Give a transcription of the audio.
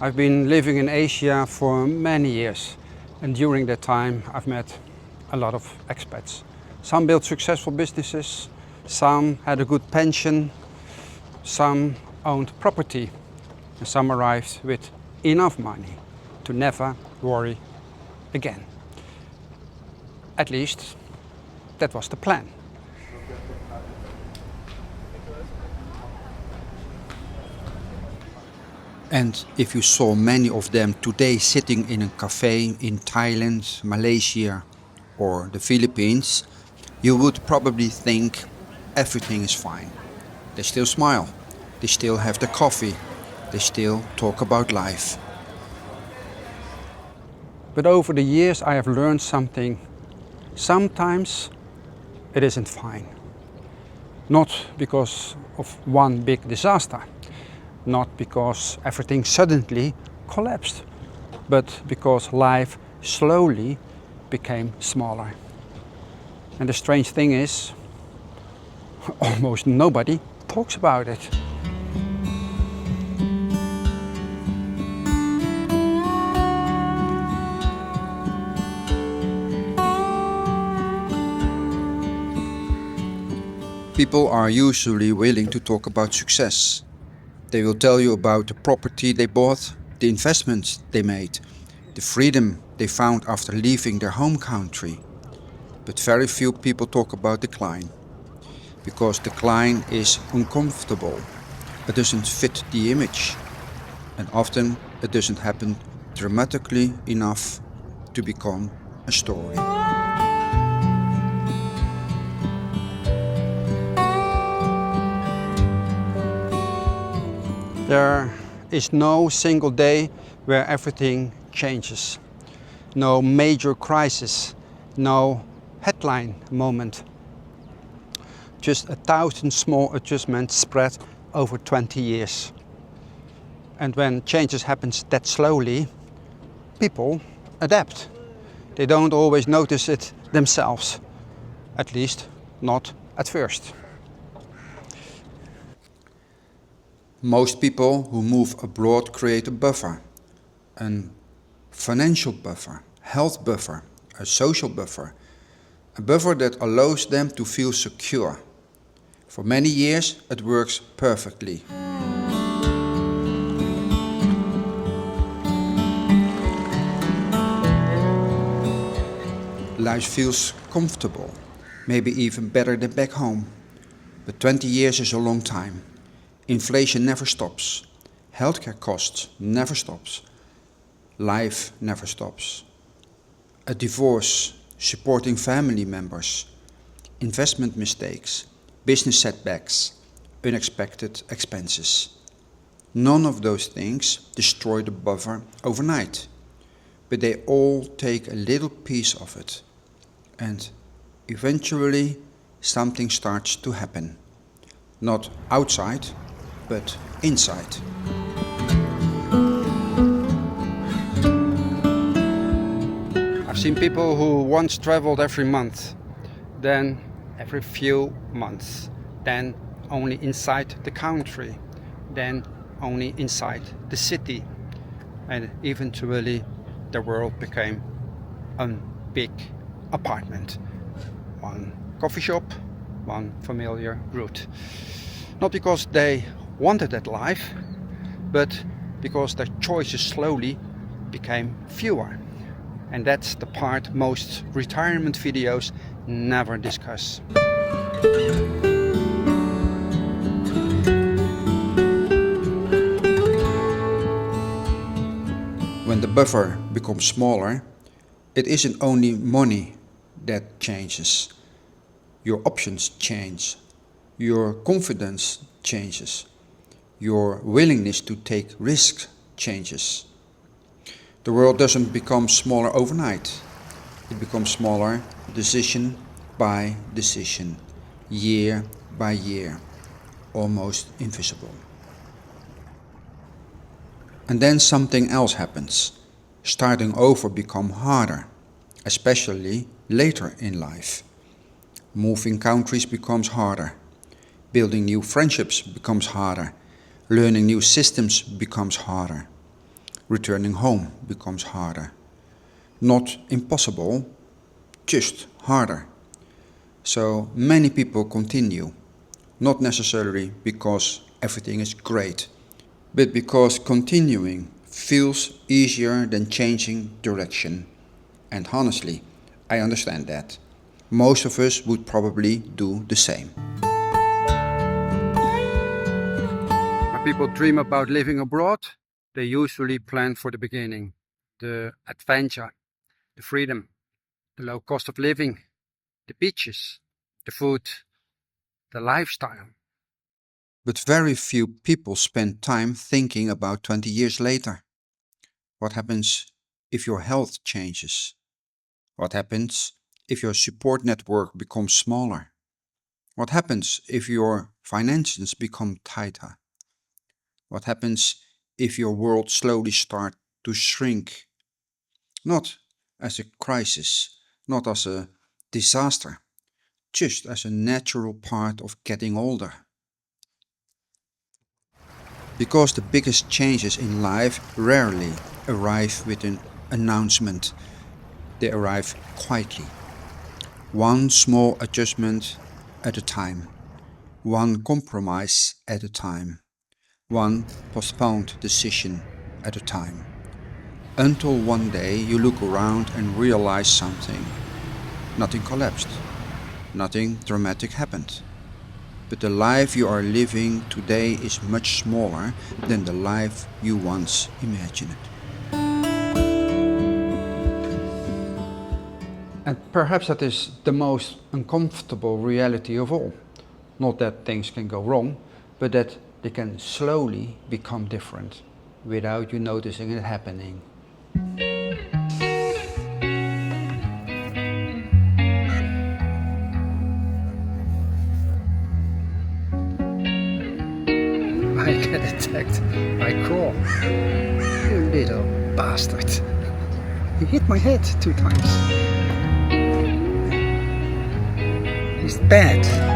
I've been living in Asia for many years, and during that time I've met a lot of expats. Some built successful businesses, some had a good pension, some owned property, and some arrived with enough money to never worry again. At least that was the plan. And if you saw many of them today sitting in a cafe in Thailand, Malaysia or the Philippines, you would probably think everything is fine. They still smile, they still have their coffee, they still talk about life. But over the years I have learned something. Sometimes it isn't fine. Not because of one big disaster. Not because everything suddenly collapsed, but because life slowly became smaller. And the strange thing is, almost nobody talks about it. People are usually willing to talk about success. They will tell you about the property they bought, the investments they made, the freedom they found after leaving their home country. But very few people talk about decline. Because decline is uncomfortable. It doesn't fit the image. And often it doesn't happen dramatically enough to become a story. There is no single day where everything changes. No major crisis, no headline moment. Just 1,000 small adjustments spread over 20 years. And when changes happen that slowly, people adapt. They don't always notice it themselves, at least not at first. Most people who move abroad create a buffer, a financial buffer, health buffer, a social buffer, a buffer that allows them to feel secure. For many years it works perfectly. Life feels comfortable, maybe even better than back home. But 20 years is a long time. Inflation never stops. Healthcare costs never stops. Life never stops. A divorce, supporting family members, investment mistakes, business setbacks, unexpected expenses. None of those things destroy the buffer overnight, but they all take a little piece of it. And eventually something starts to happen. Not outside, but inside. I've seen people who once traveled every month, then every few months, then only inside the country, then only inside the city, and eventually the world became a big apartment. One coffee shop, one familiar route. Not because they wanted that life, but because their choices slowly became fewer. And that's the part most retirement videos never discuss. When the buffer becomes smaller, it isn't only money that changes. Your options change. Your confidence changes. Your willingness to take risks changes. The world doesn't become smaller overnight. It becomes smaller decision by decision, year by year, almost invisible. And then something else happens. Starting over becomes harder, especially later in life. Moving countries becomes harder. Building new friendships becomes harder. Learning new systems becomes harder. returning home becomes harder. Not impossible, just harder. So many people continue, not necessarily because everything is great, but because continuing feels easier than changing direction. And honestly, I understand that. Most of us would probably do the same. When people dream about living abroad, they usually plan for the beginning. The adventure, the freedom, the low cost of living, the beaches, the food, the lifestyle. But very few people spend time thinking about 20 years later. What happens if your health changes? What happens if your support network becomes smaller? What happens if your finances become tighter? What happens if your world slowly starts to shrink? Not as a crisis, not as a disaster, just as a natural part of getting older. Because the biggest changes in life rarely arrive with an announcement. They arrive quietly. One small adjustment at a time. One compromise at a time. One postponed decision at a time. Until one day you look around and realize something. Nothing collapsed. Nothing dramatic happened. But the life you are living today is much smaller than the life you once imagined. And perhaps that is the most uncomfortable reality of all. Not that things can go wrong, but that they can slowly become different without you noticing it happening. I get attacked by Crawl. You little bastard. He hit my head 2 times. He's bad.